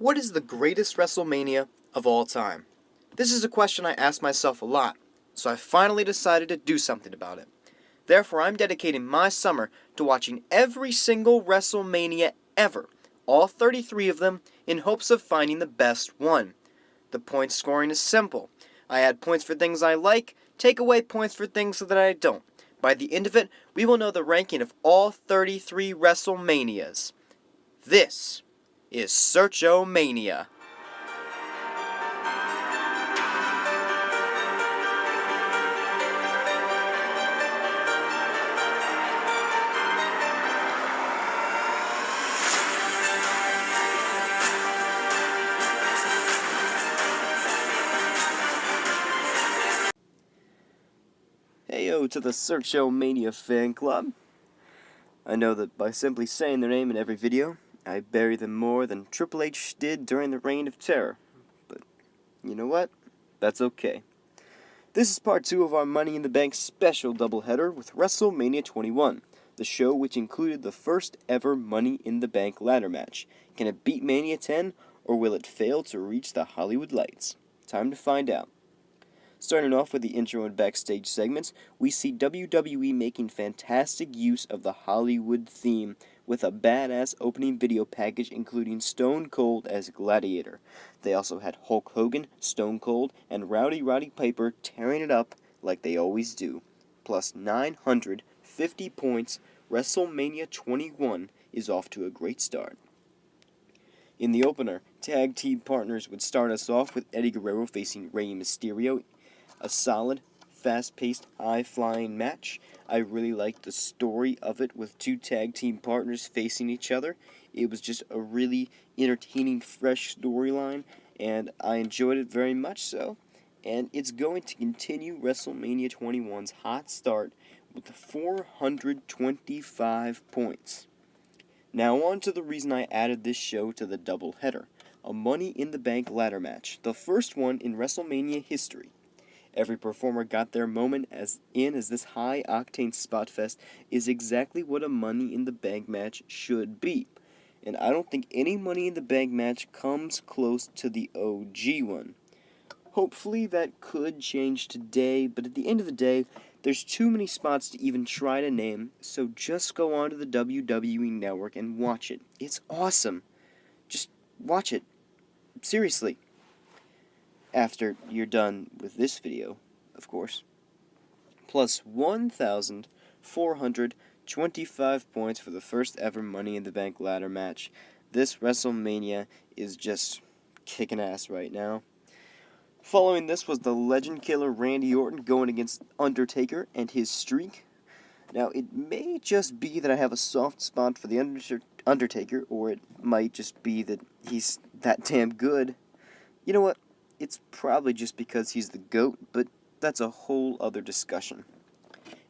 What is the greatest WrestleMania of all time? This is a question I ask myself a lot, so I finally decided to do something about it. Therefore, I'm dedicating my summer to watching every single WrestleMania ever, all 33 of them, in hopes of finding the best one. The point scoring is simple. I add points for things I like, take away points for things that I don't. By the end of it, we will know the ranking of all 33 WrestleManias. This is Search-o-Mania. Heyo to the Search-o-Mania fan club. I know that by simply saying their name in every video, I bury them more than Triple H did during the Reign of Terror. But you know what? That's okay. This is part 2 of our Money in the Bank special doubleheader with WrestleMania 21, the show which included the first ever Money in the Bank ladder match. Can it beat Mania 10, or will it fail to reach the Hollywood lights? Time to find out. Starting off with the intro and backstage segments, we see WWE making fantastic use of the Hollywood theme with a badass opening video package including Stone Cold as Gladiator. They also had Hulk Hogan, Stone Cold, and Rowdy Roddy Piper tearing it up like they always do. Plus 950 points, WrestleMania 21 is off to a great start. In the opener, tag team partners would start us off with Eddie Guerrero facing Rey Mysterio. A solid, fast-paced, high-flying match. I really liked the story of it with two tag team partners facing each other. It was just a really entertaining, fresh storyline, and I enjoyed it very much so. And it's going to continue WrestleMania 21's hot start with 425 points. Now on to the reason I added this show to the doubleheader. A Money in the Bank ladder match, the first one in WrestleMania history. Every performer got their moment as this high-octane spot fest is exactly what a Money in the Bank match should be. And I don't think any Money in the Bank match comes close to the OG one. Hopefully that could change today, but at the end of the day, there's too many spots to even try to name, so just go onto the WWE Network and watch it. It's awesome. Just watch it. Seriously. After you're done with this video, of course. Plus 1,425 points for the first ever Money in the Bank ladder match. This WrestleMania is just kicking ass right now. Following this was the legend killer Randy Orton going against Undertaker and his streak. Now, it may just be that I have a soft spot for the Undertaker, or it might just be that he's that damn good. You know what? It's probably just because he's the GOAT, but that's a whole other discussion.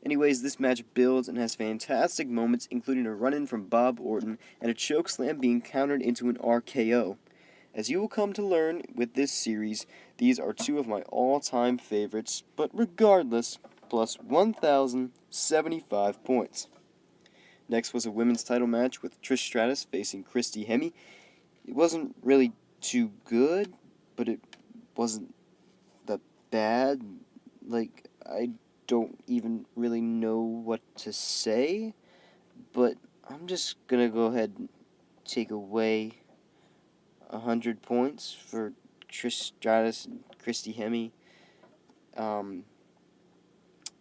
Anyways, this match builds and has fantastic moments, including a run-in from Bob Orton and a chokeslam being countered into an RKO. As you will come to learn with this series, these are two of my all-time favorites, but regardless, plus 1,075 points. Next was a women's title match with Trish Stratus facing Christy Hemme. It wasn't really too good, but it wasn't that bad. Like, I don't even really know what to say, but I'm just gonna go ahead and take away 100 points for Trish Stratus and Christy Hemme.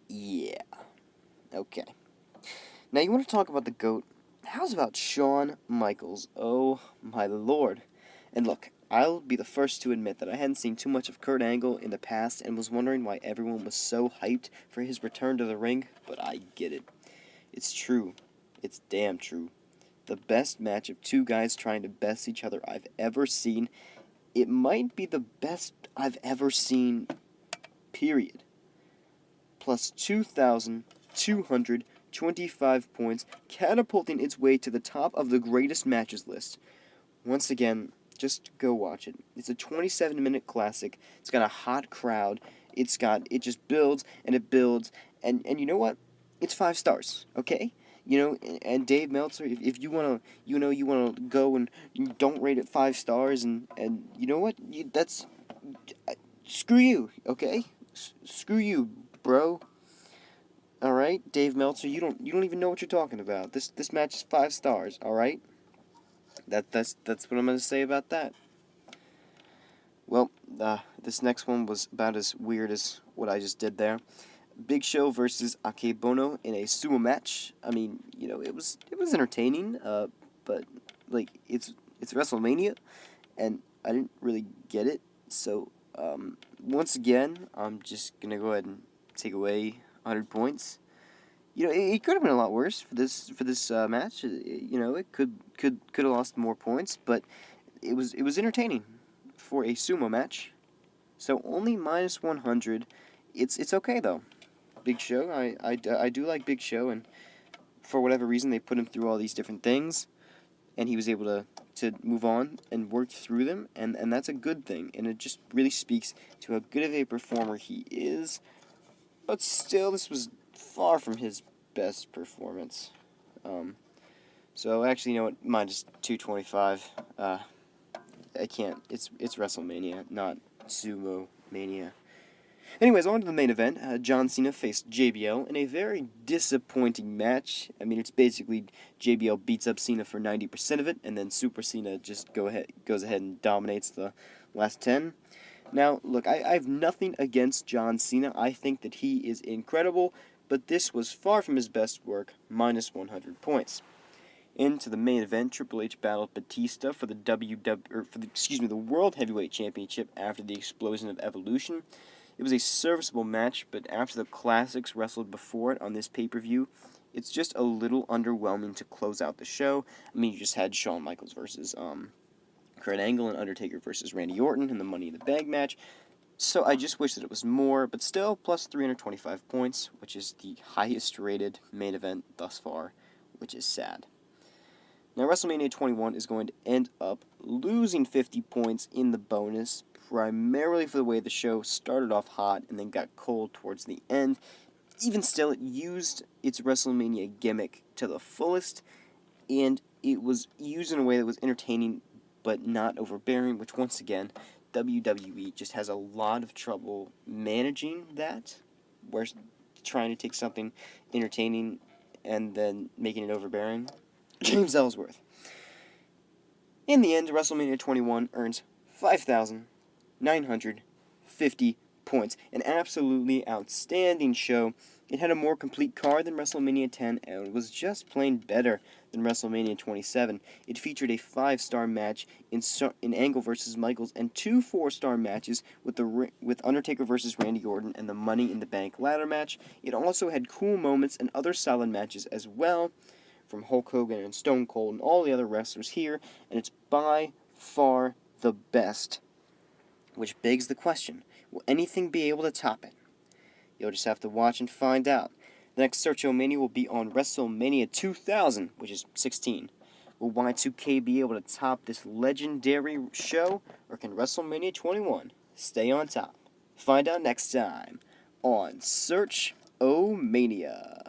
Yeah. Okay. Now, you want to talk about the GOAT? How's about Shawn Michaels? Oh, my lord. And look, I'll be the first to admit that I hadn't seen too much of Kurt Angle in the past and was wondering why everyone was so hyped for his return to the ring, but I get it. It's true. It's damn true. The best match of two guys trying to best each other I've ever seen. It might be the best I've ever seen, period. Plus 2,225 points, catapulting its way to the top of the greatest matches list. Once again, just go watch it. It's a 27-minute classic. It's got a hot crowd. It just builds, and you know what? It's 5 stars, okay? You know, and Dave Meltzer, if you wanna, you wanna go and you don't rate it 5 stars, and you know what, that's screw you, okay? Screw you, bro. All right, Dave Meltzer, you don't even know what you're talking about. This match is 5 stars. All right, that's what I'm gonna say about that. Well, this next one was about as weird as what I just did there. Big Show versus Akebono in a sumo match. I mean, it was entertaining. But like it's WrestleMania, and I didn't really get it. So once again, I'm just gonna go ahead and take away 100 points. It could have been a lot worse for this match. It could have lost more points, but it was entertaining for a sumo match. So only minus 100. It's okay though. Big Show, I do like Big Show, and for whatever reason they put him through all these different things, and he was able to move on and work through them, and that's a good thing, and it just really speaks to how good of a performer he is. But still, this was far from his best performance. So actually, you know what? Minus 225. I can't. It's WrestleMania, not Sumo Mania. Anyways, on to the main event. John Cena faced JBL in a very disappointing match. I mean, it's basically JBL beats up Cena for 90% of it, and then Super Cena just goes ahead and dominates the last 10. Now, look, I have nothing against John Cena. I think that he is incredible, but this was far from his best work, minus 100 points. Into the main event, Triple H battled Batista for the the World Heavyweight Championship after the explosion of Evolution. It was a serviceable match, but after the classics wrestled before it on this pay-per-view, it's just a little underwhelming to close out the show. I mean, you just had Shawn Michaels versus Kurt Angle and Undertaker versus Randy Orton in the Money in the Bank match. So I just wish that it was more, but still, plus 325 points, which is the highest rated main event thus far, which is sad. Now, WrestleMania 21 is going to end up losing 50 points in the bonus, primarily for the way the show started off hot and then got cold towards the end. Even still, it used its WrestleMania gimmick to the fullest, and it was used in a way that was entertaining but not overbearing, which once again, WWE just has a lot of trouble managing that, where trying to take something entertaining and then making it overbearing. James Ellsworth. In the end, WrestleMania 21 earns 5,950 points. An absolutely outstanding show. It had a more complete card than WrestleMania 10, and it was just plain better than WrestleMania 27. It featured a 5-star match in Angle versus Michaels and 2 4-star matches with Undertaker versus Randy Orton and the Money in the Bank ladder match. It also had cool moments and other solid matches as well, from Hulk Hogan and Stone Cold and all the other wrestlers here, and it's by far the best. Which begs the question, will anything be able to top it? You'll just have to watch and find out. The next Search-o-Mania will be on WrestleMania 2000, which is 16. Will Y2K be able to top this legendary show, or can WrestleMania 21 stay on top? Find out next time on Search-o-Mania.